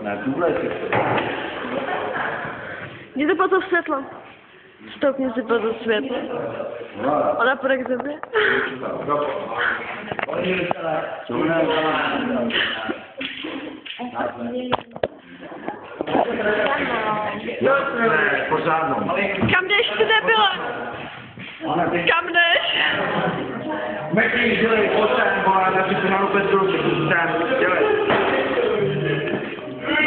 Na tuhle si Jděte po to světlo. Stoupni si po to světlo. Ona půjde k tebe. pořádnou. Kam jdeš, ty debile? Kam jdeš? Meky, dělej, pojďte, vole, na si na Petru, dělej.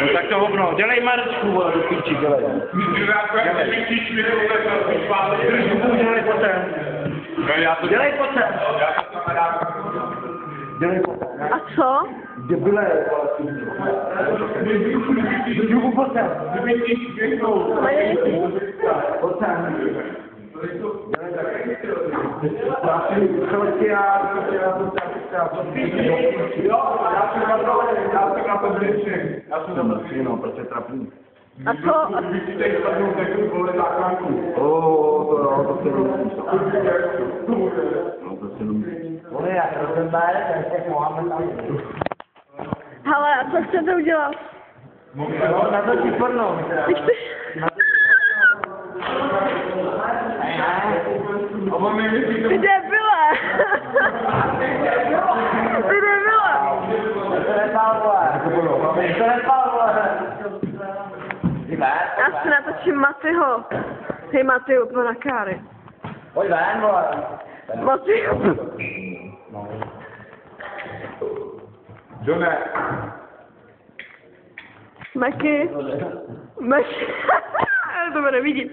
No tak to hovno, dělej Marečku, vole, do píči, dělej. Dělej potem. Dělej potem. Dělej potem. A co? Debile, jdu potem. Potem. A co? Hele, a co chcete udělat? Na to ti porno. Ty debile! Ty debile! Já si natočím Matyho. Hej Matyho, pojď na káry. Pojď ven, vole. Matyho. Jone. Meky. Meky. Já to nevidím.